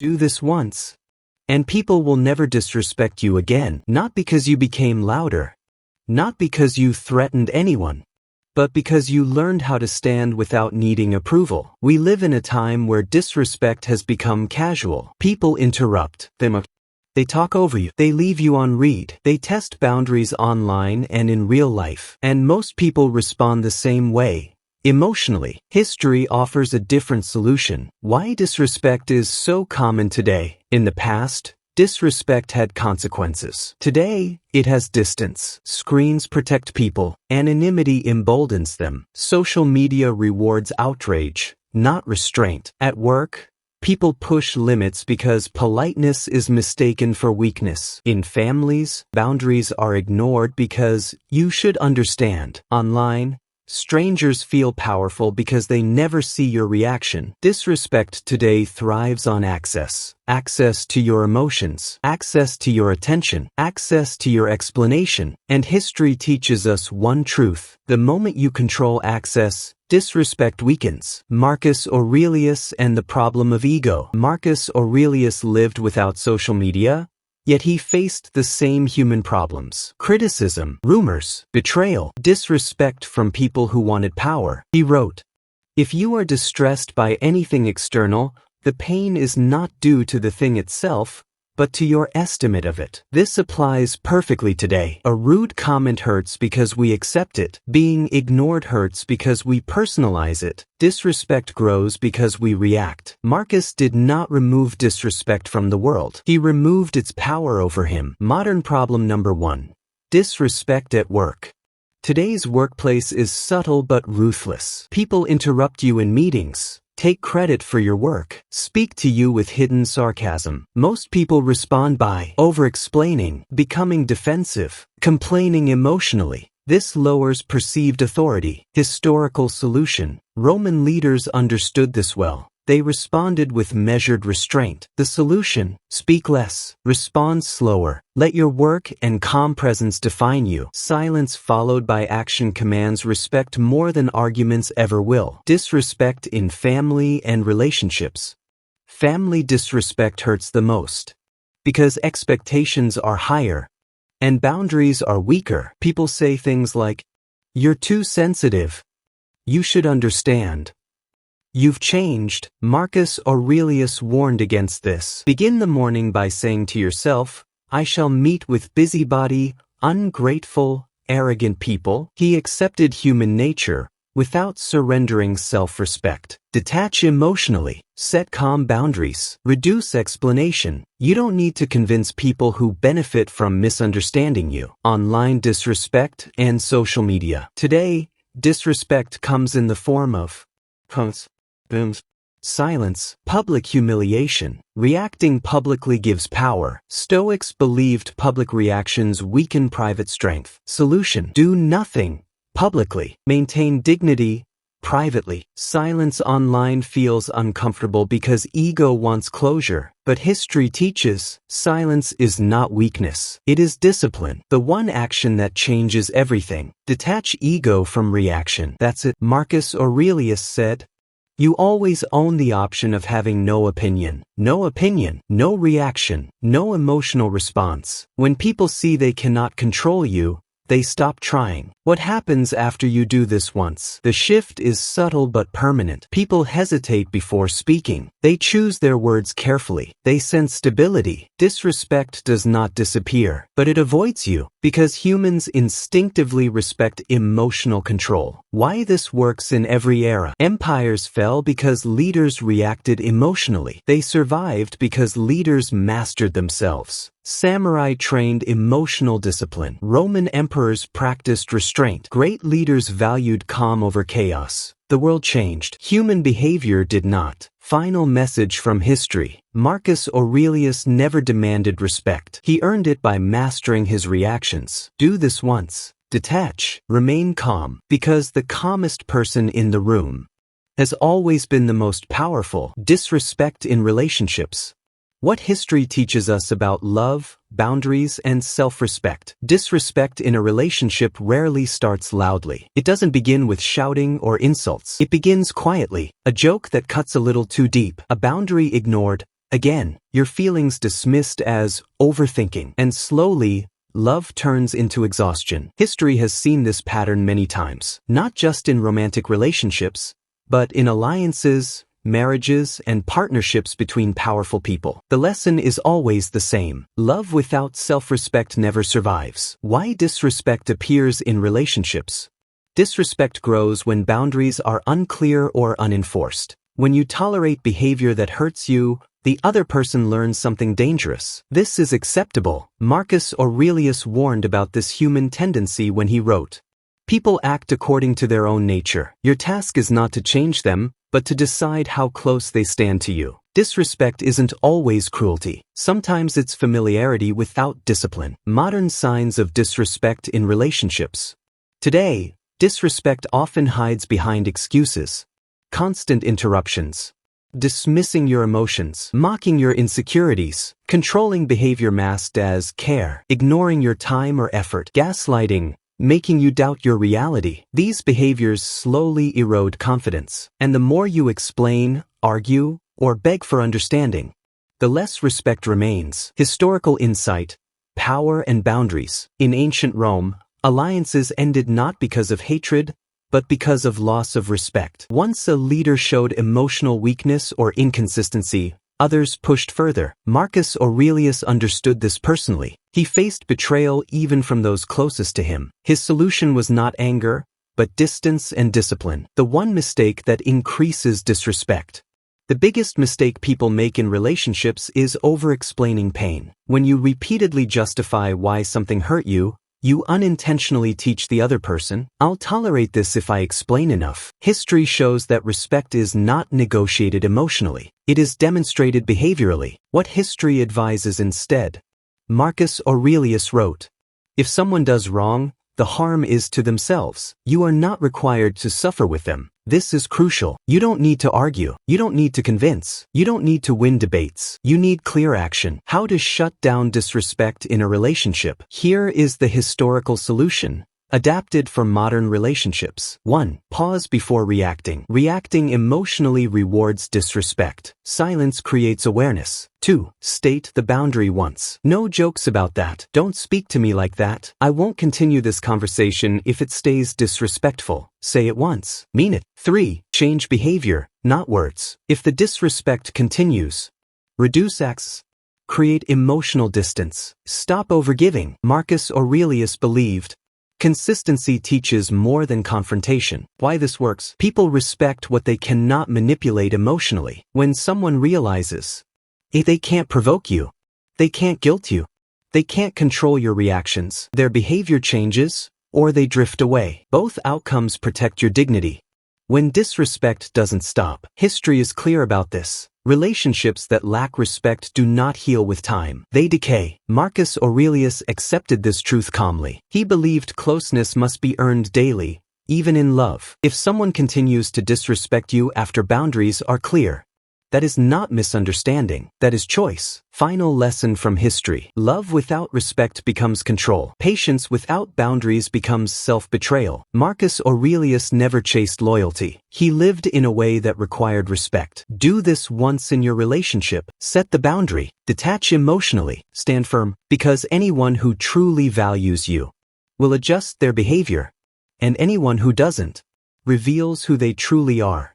Do this once, and people will never disrespect you again, not because you became louder, not because you threatened anyone, but because you learned how to stand without needing approval. We live in a time where disrespect has become casual. People interrupt. They talk over you. They leave you on read. They test boundaries online and in real life. And most people respond the same way. Emotionally, history offers a different solution. Why disrespect is so common today. In the past, disrespect had consequences. Today, it has distance. Screens protect people. Anonymity emboldens them. Social media rewards outrage, not restraint. At work, people push limits because politeness is mistaken for weakness. In families, boundaries are ignored because you should understand. Online, strangers feel powerful because they never see your reaction. Disrespect today thrives on access. Access to your emotions, access to your attention, access to your explanation. And history teaches us one truth. The moment you control access, disrespect weakens. Marcus Aurelius and the problem of ego. Marcus Aurelius lived without social media, yet he faced the same human problems. Criticism, rumors, betrayal, disrespect from people who wanted power. He wrote, "If you are distressed by anything external, the pain is not due to the thing itself, but to your estimate of it." This applies perfectly today. A rude comment hurts because we accept it. Being ignored hurts because we personalize it. Disrespect grows because we react. Marcus did not remove disrespect from the world. He removed its power over him. Modern problem number 1. Disrespect at work. Today's workplace is subtle but ruthless. People interrupt you in meetings, take credit for your work, speak to you with hidden sarcasm. Most people respond by over-explaining, becoming defensive, complaining emotionally. This lowers perceived authority. Historical solution. Roman leaders understood this well. They responded with measured restraint. The solution: speak less, respond slower, let your work and calm presence define you. Silence followed by action commands respect more than arguments ever will. Disrespect in family and relationships. Family disrespect hurts the most because expectations are higher and boundaries are weaker. People say things like, "You're too sensitive. You should understand. You've changed." Marcus Aurelius warned against this. Begin the morning by saying to yourself, "I shall meet with busybody, ungrateful, arrogant people." He accepted human nature without surrendering self-respect. Detach emotionally. Set calm boundaries. Reduce explanation. You don't need to convince people who benefit from misunderstanding you. Online disrespect and social media. Today, disrespect comes in the form of booms, silence, public humiliation. Reacting publicly gives power. Stoics believed public reactions weaken private strength. Solution: do nothing publicly. Maintain dignity privately. Silence online feels uncomfortable because ego wants closure. But history teaches silence is not weakness. It is discipline. The one action that changes everything. Detach ego from reaction. That's it. Marcus Aurelius said, "You always own the option of having no opinion, no reaction, no emotional response." When people see they cannot control you, they stop trying. What happens after you do this once? The shift is subtle but permanent. People hesitate before speaking. They choose their words carefully. They sense stability. Disrespect does not disappear, but it avoids you because humans instinctively respect emotional control. Why this works in every era. Empires fell because leaders reacted emotionally. They survived because leaders mastered themselves. Samurai trained emotional discipline. Roman emperors practiced restraint. Great leaders valued calm over chaos. The world changed. Human behavior did not. Final message from history. Marcus Aurelius never demanded respect. He earned it by mastering his reactions. Do this once. Detach. Remain calm. Because the calmest person in the room has always been the most powerful. Disrespect in relationships. What history teaches us about love, boundaries, and self-respect. Disrespect in a relationship rarely starts loudly. It doesn't begin with shouting or insults. It begins quietly. A joke that cuts a little too deep. A boundary ignored. Again, your feelings dismissed as overthinking, and slowly, love turns into exhaustion. History has seen this pattern many times, not just in romantic relationships, but in alliances, marriages, and partnerships between powerful people. The lesson is always the same. Love without self-respect never survives. Why disrespect appears in relationships? Disrespect grows when boundaries are unclear or unenforced. When you tolerate behavior that hurts you, the other person learns something dangerous. This is acceptable. Marcus Aurelius warned about this human tendency when he wrote, "People act according to their own nature. Your task is not to change them, but to decide how close they stand to you." Disrespect isn't always cruelty. Sometimes it's familiarity without discipline. Modern signs of disrespect in relationships. Today, disrespect often hides behind excuses, constant interruptions, dismissing your emotions, mocking your insecurities, controlling behavior masked as care, ignoring your time or effort, gaslighting, making you doubt your reality. These behaviors slowly erode confidence, and the more you explain, argue, or beg for understanding, the less respect remains. Historical insight, power and boundaries. In ancient Rome, alliances ended not because of hatred, but because of loss of respect. Once a leader showed emotional weakness or inconsistency, others pushed further. Marcus Aurelius understood this personally. He faced betrayal even from those closest to him. His solution was not anger, but distance and discipline. The one mistake that increases disrespect. The biggest mistake people make in relationships is over-explaining pain. When you repeatedly justify why something hurt you, you unintentionally teach the other person, "I'll tolerate this if I explain enough." History shows that respect is not negotiated emotionally. It is demonstrated behaviorally. What history advises instead? Marcus Aurelius wrote, "If someone does wrong, the harm is to themselves. You are not required to suffer with them." This is crucial. You don't need to argue. You don't need to convince. You don't need to win debates. You need clear action. How to shut down disrespect in a relationship. Here is the historical solution, adapted for modern relationships. 1. Pause before reacting. Reacting emotionally rewards disrespect. Silence creates awareness. 2. State the boundary once. No jokes about that. Don't speak to me like that. I won't continue this conversation if it stays disrespectful. Say it once. Mean it. 3. Change behavior, not words. If the disrespect continues, reduce acts. Create emotional distance. Stop overgiving. Marcus Aurelius believed, consistency teaches more than confrontation. Why this works? People respect what they cannot manipulate emotionally. When someone realizes, they can't provoke you, they can't guilt you, they can't control your reactions, their behavior changes, or they drift away. Both outcomes protect your dignity. When disrespect doesn't stop, history is clear about this. Relationships that lack respect do not heal with time. They decay. Marcus Aurelius accepted this truth calmly. He believed closeness must be earned daily, even in love. If someone continues to disrespect you after boundaries are clear, that is not misunderstanding, that is choice. Final lesson from history. Love without respect becomes control. Patience without boundaries becomes self-betrayal. Marcus Aurelius never chased loyalty. He lived in a way that required respect. Do this once in your relationship. Set the boundary. Detach emotionally. Stand firm. Because anyone who truly values you will adjust their behavior, and anyone who doesn't reveals who they truly are.